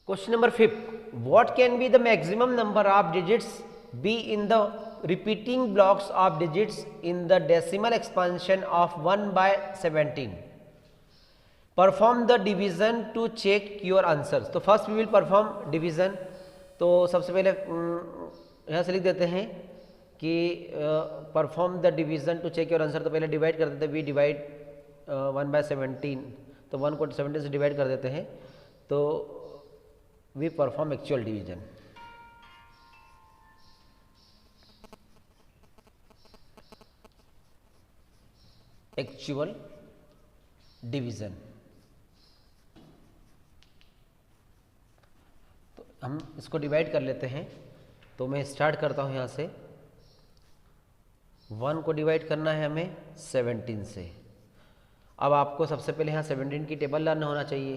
Question number 5. What can be the maximum number of digits be in the repeating blocks of digits in the decimal expansion of 1 by 17? Perform the division to check your answers. तो first we will perform division. तो सबसे पहले यहाँ से लिख देते हैं कि perform the division to check your answer. तो पहले डिवाइड कर देते हैं. We divide 1 by 17. तो 1 को 17 से डिवाइड कर देते हैं. तो we perform actual division. Actual division. तो हम इसको डिवाइड कर लेते हैं. तो मैं स्टार्ट करता हूं यहां से. 1 को डिवाइड करना है हमें 17 से. अब आपको सबसे पहले यहाँ 17 की टेबल लर्न होना चाहिए.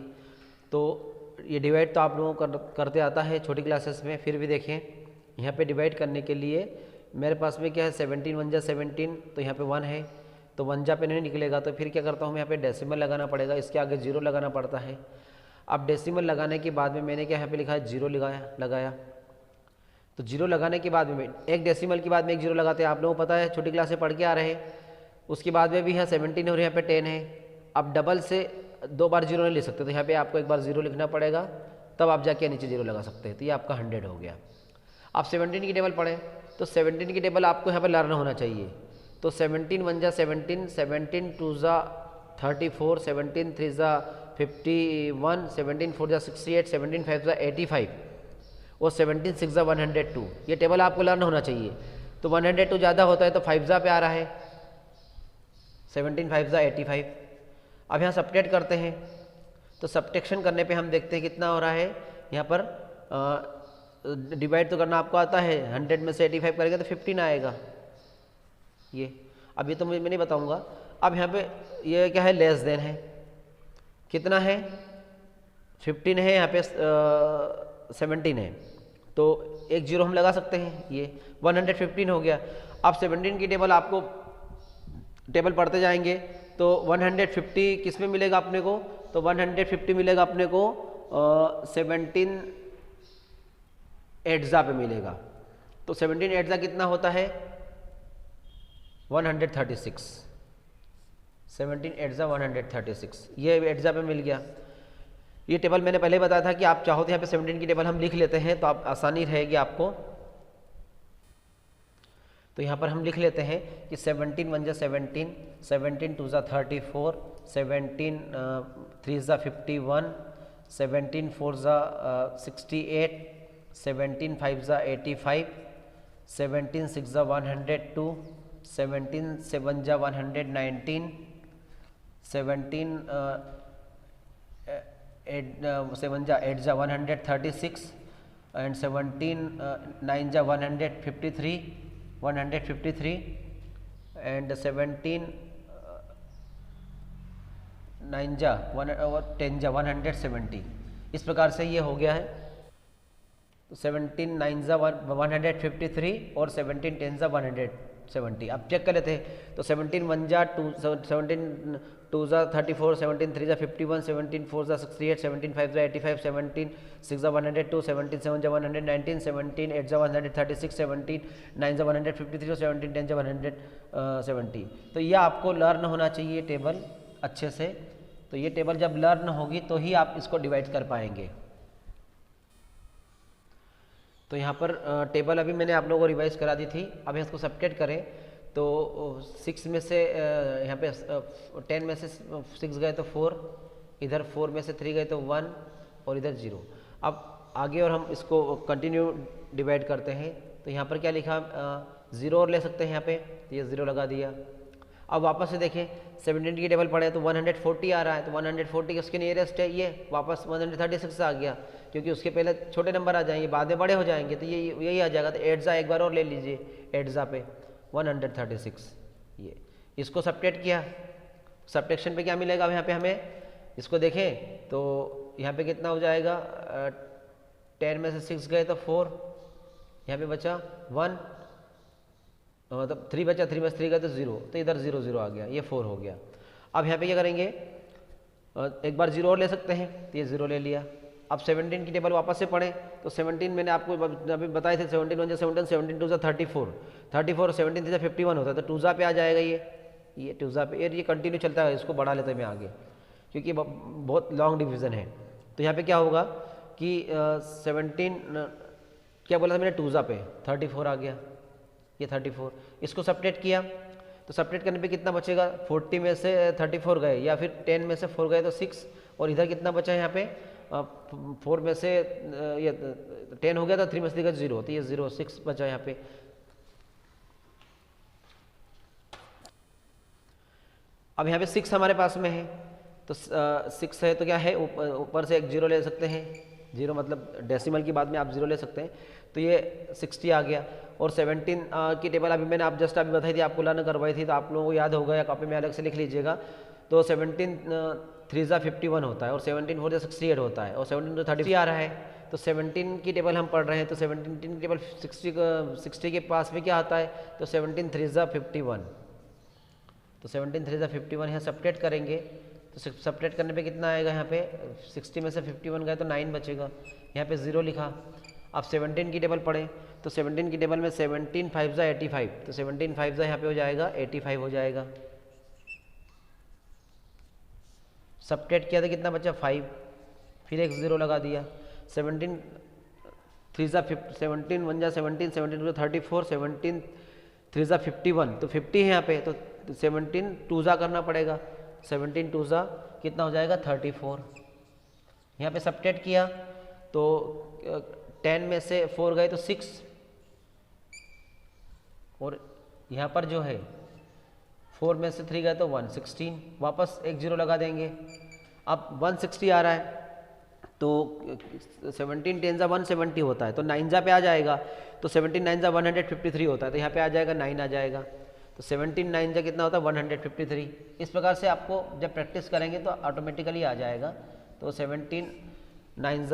तो ये डिवाइड तो आप लोगों को करते आता है छोटी क्लासेस में. फिर भी देखें यहाँ पे डिवाइड करने के लिए मेरे पास में क्या है 17 1 जा 17. तो यहाँ पे 1 है तो 1 जा पे नहीं निकलेगा. तो फिर क्या करता हूँ मैं यहाँ पे डेसिमल लगाना पड़ेगा. इसके आगे 0 लगाना पड़ता है. अब डेसिमल लगाने के बाद में मैंने क्या यहाँ पे लिखा है 0 लगाया. तो 0 लगाने के बाद में एक डेसिमल के बाद में एक 0 लगाते हैं. आप लोगों को पता है छोटी क्लास से पढ़ के आ रहे हैं. उसके बाद में भी यहाँ 17 है और यहाँ पे 10 है. अब डबल से 2 बार 0 नहीं लिख सकते. तो यहाँ पे आपको एक बार 0 लिखना पड़ेगा तब आप जाके नीचे 0 लगा सकते हैं. तो ये आपका 100 हो गया. आप 17 की टेबल पढ़ें तो 17 की टेबल आपको यहाँ पे लर्न होना चाहिए. तो 17 1 जा 17, 17 2 जा 34, 17 3 जा 51, 17 4 जा 68, 17 5 जा 85 और 17 6 जा 102. ये टेबल आपको लर्न होना चाहिए. तो 102 ज़्यादा होता है तो 5 जा पे आ रहा है. 17 5 जा 85. अब यहाँ सब्ट्रैक्ट करते हैं. तो सब्ट्रैक्शन करने पे हम देखते हैं कितना हो रहा है. यहाँ पर डिवाइड तो करना आपको आता है. 100 में से 85 करेंगे तो 15 आएगा. ये अब ये तो मैं नहीं बताऊंगा. अब यहाँ पे ये क्या है लेस देन है. कितना है 15 है. यहाँ पे 17 है. तो एक 0 हम लगा सकते हैं. ये 115 हो गया. अब 17 की टेबल आपको टेबल पढ़ते जाएंगे तो 150 किस में मिलेगा अपने को. तो 150 मिलेगा अपने को 17 एट्जा पे मिलेगा. तो 17 एट्जा कितना होता है 136. 17 एट्जा 136. ये एट्जा पे मिल गया. ये टेबल मैंने पहले बताया था कि आप चाहो तो यहाँ पे 17 की टेबल हम लिख लेते हैं तो आप आसानी रहेगी आपको. तो यहाँ पर हम लिख लेते हैं कि 17 1 जा 17, 17 2 जा 34, 17 3 जा 51, 17 4 जा 68, 17 5 जा 85, 17 6 जा 102, 17 7 जा 119, 17 7 जा 8 जा 136 एंड 17 9 जा 153 एंड 17 9 जा 10 जा 170. इस प्रकार से ये हो गया है. तो 17 9 जा 153 और 17 10 जा 170. अब चेक कर लेते हैं. तो 17 1 जा 2, 17 2 जा 34, 17 3 जा 51, 17 4 जा 68, 17 5 जा 85, 17 6 जा 102, 17 7 जा 119, 17 8 जा 136, 17 9 जा 153 और 17 10 जा 170. तो ये आपको लर्न होना चाहिए टेबल अच्छे से. तो ये टेबल जब लर्न होगी तो ही आप इसको डिवाइड कर पाएंगे. तो यहाँ पर टेबल अभी मैंने आप लोगों को रिवाइज करा दी थी. अब इसको सब्ट्रैक्ट करें तो 6 में से यहाँ पे 10 में से 6 गए तो 4, इधर 4 में से 3 गए तो 1 और इधर 0. अब आगे और हम इसको कंटिन्यू डिवाइड करते हैं. तो यहाँ पर क्या लिखा 0 और ले सकते हैं यहाँ पे. तो ये 0 लगा दिया. अब वापस से देखें 17 की टेबल पढ़े तो 140 आ रहा है. तो 140 उसके नियरेस्ट है. ये वापस 136 आ गया क्योंकि उसके पहले छोटे नंबर आ जाएंगे बाद में बड़े हो जाएंगे. तो ये यही आ जाएगा. तो एट्जा एक बार और ले लीजिए. एट्जा पे 136. ये इसको सब्ट्रैक्ट किया. सब्ट्रैक्शन पे क्या मिलेगा. अब यहाँ पे हमें इसको देखें तो यहाँ पे कितना हो जाएगा 10 में से 6 गए तो 4, यहाँ पे बचा 1, मतलब 3 बचा. 3 में से 3 गए तो 0. तो इधर 0 0 आ गया. ये 4 हो गया. अब यहाँ पे क्या करेंगे एक बार 0 और ले सकते हैं. तो ये 0 ले लिया. अब 17 की टेबल वापस से पढ़ें तो 17 मैंने आपको अभी बताए थे 17 1 17 17 2 34 34 17 3 51 होता है, तो टूज़ा पे आ जाएगा ये टूज़ा पे, ये कंटिन्यू चलता है, इसको बढ़ा लेते हैं मैं आगे क्योंकि बहुत लॉन्ग डिवीज़न है। तो यहाँ पे क्या होगा कि 17 क्या बोला था मैंने टूज़ा पे 34 आ गया, ये 34, इसको सब्ट्रैक्ट किया तो सब्ट्रैक्ट करने पे कितना बचेगा, 40 में से 34 गए या फिर 10 में से 4 गए तो 6, और इधर कितना बचा है यहाँ पे 4 में से ये 10 हो गया तो 3 में से 0, तो ये 0 6 बचा यहाँ पे। अब यहाँ पे 6 हमारे पास में है तो 6 है तो क्या है, ऊपर से एक 0 ले सकते हैं, 0 मतलब डेसिमल की बाद में आप 0 ले सकते हैं, तो ये 60 आ गया। और 17 की टेबल अभी मैंने आप जस्ट अभी बताई थी, आपको लर्न करवाई थी, तो आप लोगों को याद होगा या कॉपी में अलग से लिख लीजिएगा। तो 17 3 51 होता है और 17 4 68 होता है और 17 तो 30 आ रहा है। तो 17 की टेबल हम पढ़ रहे हैं तो 17 की टेबल 60 के पास में क्या आता है, तो 17 3 51, तो 17 3 51 यहाँ सब्ट्रैक्ट करेंगे तो सब्ट्रैक्ट करने पे कितना आएगा, यहाँ पे 60 में से 51 गए तो 9 बचेगा, यहाँ पे 0 लिखा। अब 17 की टेबल पढ़ें तो 17 की टेबल में 17 5 85, तो 17 5 यहाँ पे हो जाएगा 85 हो जाएगा। सब्ट्रैक्ट किया तो कितना बचा 5, फिर एक 0 लगा दिया। 17 3 17 1 17 17 2 34 17 3 51, तो 50 है यहाँ पे, तो 17 2 करना पड़ेगा, 17 2 कितना हो जाएगा 34। यहाँ पे सब्ट्रैक्ट किया तो 10 में से 4 गए तो 6, और यहाँ पर जो है 4 में से 3 गए तो 1 16, वापस एक 0 लगा देंगे। अब 160 आ रहा है तो 17 10 170 होता है, तो 9 पे आ जाएगा, तो 17 9 153 होता है, तो यहाँ पे आ जाएगा 9 आ जाएगा, तो 17 9 कितना होता है 153। इस प्रकार से आपको जब प्रैक्टिस करेंगे तो ऑटोमेटिकली आ जाएगा। तो 17 9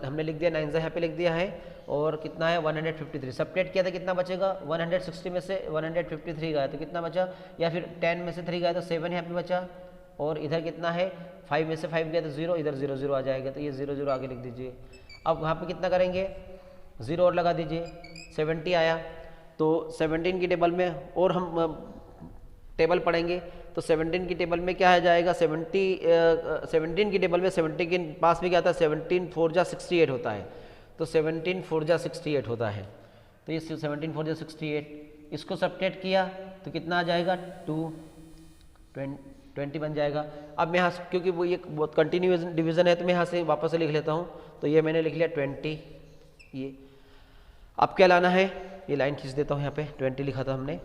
हमने लिख दिया, 9 यहाँ पे लिख दिया है, और कितना है 153। सब्ट्रैक्ट किया था कितना बचेगा, 160 में से 153 गया तो कितना बचा, या फिर 10 में से 3 गया तो 7 यहाँ पे बचा, और इधर कितना है 5 में से 5 गया तो 0, इधर 0 0 आ जाएगा, तो ये 0 0 आगे लिख दीजिए। अब वहाँ पे कितना करेंगे 0 और लगा दीजिए, 70 आया। तो 17 की टेबल में और हम टेबल पढ़ेंगे तो 17 की टेबल में क्या आ जाएगा, 17 की टेबल में 70 के पास में क्या आता है 17 4 68 होता है, तो 17 4 68 होता है, तो ये 17 4 68, इसको सब्ट्रैक्ट किया तो कितना आ जाएगा 20 बन जाएगा। अब मैं यहाँ से क्योंकि वो ये बहुत कंटिन्यूस डिवीज़न है तो मैं यहाँ से वापस से लिख लेता हूँ, तो ये मैंने लिख लिया 20। ये अब क्या लाना है, ये लाइन खींच देता हूँ, यहाँ पे 20 लिखा था हमने।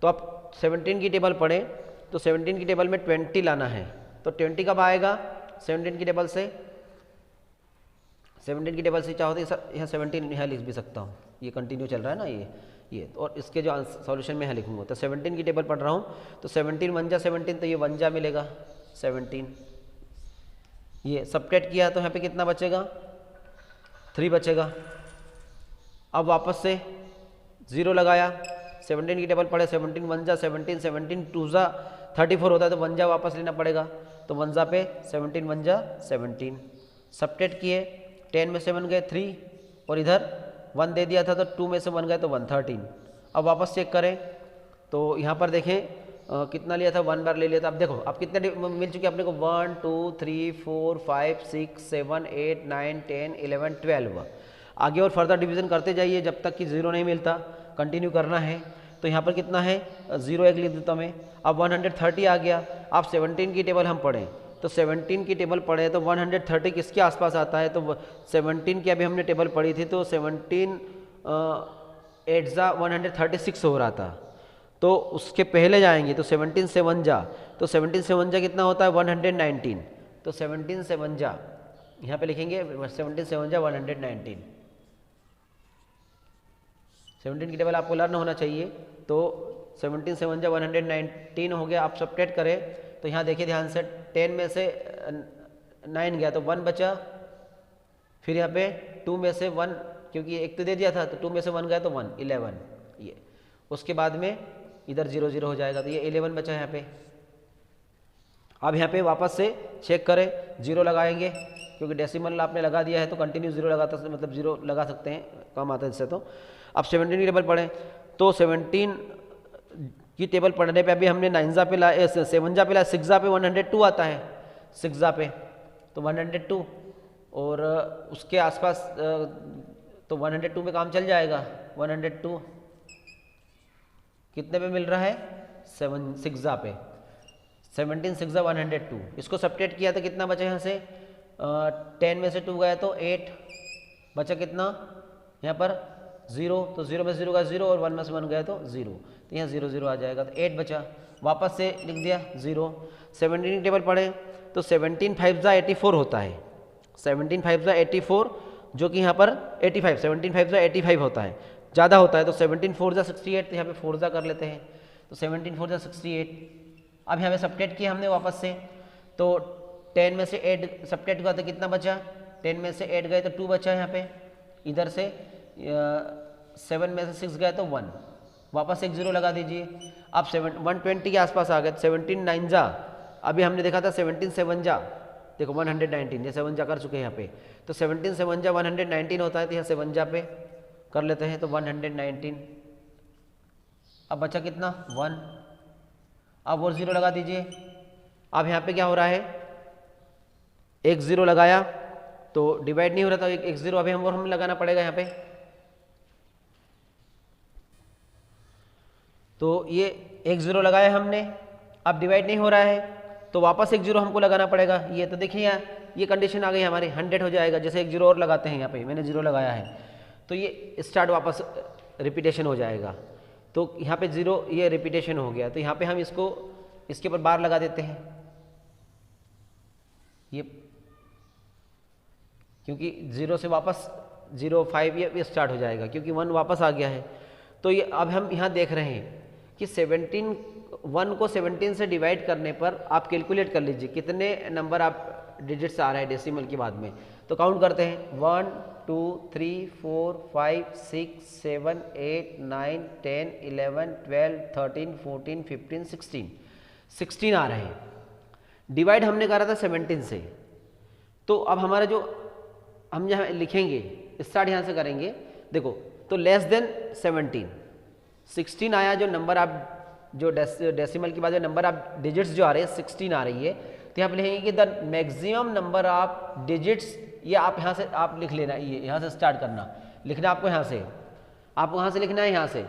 तो अब 17 की टेबल पढ़ें तो 17 की टेबल में 20 लाना है, तो 20 कब आएगा 17 की टेबल से, 17 की टेबल से चाहो तो यहाँ 17 यहाँ लिख भी सकता हूँ, ये कंटिन्यू चल रहा है ना ये, और इसके जो सॉल्यूशन में यहाँ लिखूंगा। तो 17 की टेबल पढ़ रहा हूँ तो 17 1 17, तो ये 1 मिलेगा 17, ये सब्ट्रैक्ट किया तो यहाँ पे कितना बचेगा 3 बचेगा। अब वापस से 0 लगाया, 17 की टेबल पढ़े 17 1 17 17 2 34 होता है, तो 1 वापस लेना पड़ेगा, तो 1 पे 17 1 17, सब्ट्रैक्ट किए 10 में से 1 गए 3, और इधर 1 दे दिया था तो 2 में से 1 गए तो 1 13। अब वापस चेक करें तो यहाँ पर देखें कितना लिया था, 1 बार ले लिया था। अब देखो अब कितने मिल चुके अपने को 1 2 3 4 5 6 7 8 9 10 11 12। आगे और फर्दर डिवीज़न करते जाइए जब तक कि 0 नहीं मिलता, कंटिन्यू करना है। तो यहाँ पर कितना है 0 एक लिख देता मैं। अब 130 आ गया। अब 17 की टेबल हम पढ़ें तो 17 की टेबल पढ़े तो 130 किसके आसपास आता है, तो 17 की अभी हमने टेबल पढ़ी थी तो 17 8 136 हो रहा था, तो उसके पहले जाएंगे तो 17 से 1 जा, तो 17 से 1 जा कितना होता है 119, तो 17 से 1 जा यहाँ पे लिखेंगे 17 से 1 जा 119। 17 की टेबल आपको लर्न होना चाहिए, तो 17 से 1 जा 119 हो गया। आप सब्ट्रैक्ट करें तो यहाँ देखिए ध्यान से 10 में से 9 गया तो 1 बचा, फिर यहाँ पे 2 में से 1 क्योंकि एक तो दे दिया था तो 2 में से 1 गया तो 1 11, ये उसके बाद में इधर 0 0 हो जाएगा, तो ये 11 बचा यहाँ पे। अब यहाँ पे वापस से चेक करें, 0 लगाएंगे क्योंकि डेसिमल आपने लगा दिया है तो कंटिन्यू 0 लगाता, मतलब 0 लगा सकते हैं, कम आता है इससे। तो अब 17 की टेबल पढ़ें तो 17 की टेबल पढ़ने पे अभी हमने 9 पे ला 7 पे ला 6 पे 102 आता है, 6 पे तो 102 और उसके आसपास तो 102 में काम चल जाएगा। 102 कितने पे मिल रहा है? 6 पे 17 6 102। इसको सब्ट्रैक्ट किया तो कितना बचा यहाँ से? 10 में से 2 गया तो 8 बचा, कितना यहाँ पर 0, तो 0 में से 0 का 0 और 1 में से 1 गया तो 0, तो यहाँ 0 0 आ जाएगा, तो 8 बचा, वापस से लिख दिया 0। 17 की टेबल पढ़े तो 17 5 84 होता है, 17 5 84 जो कि यहाँ पर 85, 17 5 85 होता है, ज़्यादा होता है तो 17 4 68, तो यहाँ पे 4 कर लेते हैं, तो 17 4 68। अब यहाँ पे सब्ट्रैक्ट किया हमने वापस से, तो 10 में से 8 सब्ट्रैक्ट हुआ तो कितना बचा? 10 में से 8 गए तो 2 बचा, यहाँ पे इधर से 7 में से 6 गए तो 1, वापस एक 0 लगा दीजिए। अब 120 के आसपास आ गए, 17 9 जा, अभी हमने देखा था 17 7 जा, देखो 119, ये 7 जा कर चुके हैं यहाँ पे, तो 17 7 जा 119 होता है, तो यहाँ 7 जा पे कर लेते हैं तो 119। अब बचा कितना? 1, अब और 0 लगा दीजिए। अब यहाँ पे क्या हो रहा है? एक 0 लगाया तो डिवाइड नहीं हो रहा था, एक 0 अभी हमें लगाना पड़ेगा यहाँ पे, तो ये एक 0 लगाया हमने, अब डिवाइड नहीं हो रहा है तो वापस एक 0 हमको लगाना पड़ेगा। ये तो देखिए यहाँ ये कंडीशन आ गई हमारे, 100 हो जाएगा, जैसे एक 0 और लगाते हैं, यहाँ पे मैंने 0 लगाया है तो ये स्टार्ट वापस रिपीटेशन हो जाएगा, तो यहाँ पे 0 ये रिपीटेशन हो गया, तो यहाँ पे हम इसको इसके ऊपर बार लगा देते हैं, ये क्योंकि 0 से वापस 0 5 ये स्टार्ट हो जाएगा क्योंकि 1 वापस आ गया है। तो ये अब हम यहाँ देख रहे हैं कि 17 1 को 17 से डिवाइड करने पर आप कैलकुलेट कर लीजिए कितने नंबर आप डिजिट्स आ रहे हैं डेसिमल के बाद में, तो काउंट करते हैं 1 2 3 4 5 6 7 8 9 10 11 12 13 14 15 16 आ रहे हैं। डिवाइड हमने करा था 17 से, तो अब हमारा जो हम यहाँ लिखेंगे स्टार्ट यहाँ से करेंगे, देखो तो लेस देन 17 16 आया, जो नंबर आप जो डेसिमल के बाद जो नंबर आप डिजिट्स जो आ रहे हैं 16 आ रही है, तो यहाँ पे लिखेंगे कि the maximum number of digits, ये आप यहाँ से आप लिख लेना, ये यहाँ से स्टार्ट करना, लिखना आपको यहाँ से, आपको यहाँ से लिखना है यहाँ से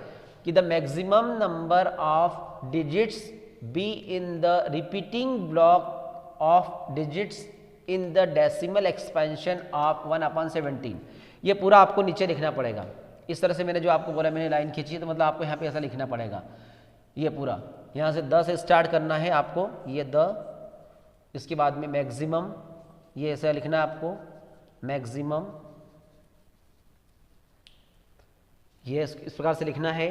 कि the maximum number of digits be in the repeating block of digits in the decimal expansion of 1/17। ये पूरा आपको नीचे लिखना पड़ेगा, इस तरह से मैंने जो आपको बोला, मैंने लाइन खींची है, तो मतलब आपको यहाँ पे ऐसा लिखना पड़ेगा, ये पूरा यहाँ से 10 से स्टार्ट करना है आपको, ये इसके बाद में मैक्सिमम, ये ऐसा लिखना है आपको मैक्सिमम, ये इस प्रकार से लिखना है।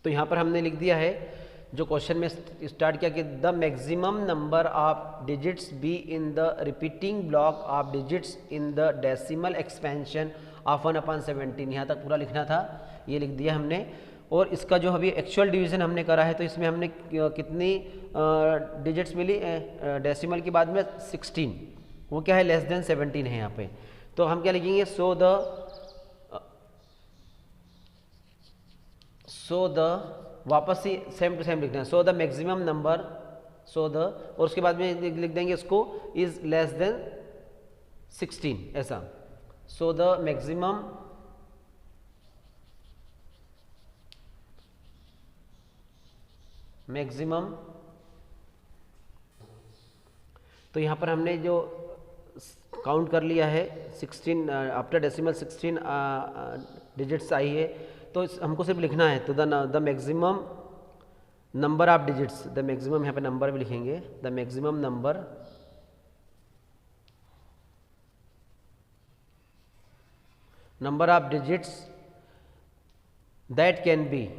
तो यहाँ पर हमने लिख दिया है जो क्वेश्चन में स्टार्ट किया कि the maximum number of digits be in the repeating block of digits in the decimal expansion of 1/17, यहाँ तक पूरा लिखना था, ये लिख दिया हमने। और इसका जो अभी एक्चुअल डिवीज़न हमने करा है, तो इसमें हमने कितनी डिजिट्स मिली डेसिमल के बाद में 16, वो क्या है लेस देन 17 है यहाँ पे, तो हम क्या लिखेंगे सो द वापस ही सेम टू सेम लिखना है, सो द मैक्सिमम नंबर, और उसके बाद में लिख देंगे इसको इज लेस देन 16, ऐसा, सो द मैक्सिमम, तो यहाँ पर हमने जो काउंट कर लिया है 16 आफ्टर डेसिमल 16 डिजिट्स आई है, तो हमको सिर्फ लिखना है, तो the maximum number of digits, the maximum यहाँ पे नंबर भी लिखेंगे, the maximum number of digits that can be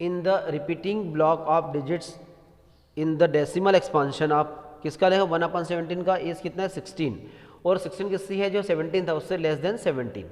in the repeating block of digits in the decimal expansion of, किसका लेगा 1/17 का, एज कितना है 16, और 16 किसकी है जो 17 था उससे लेस देन 17।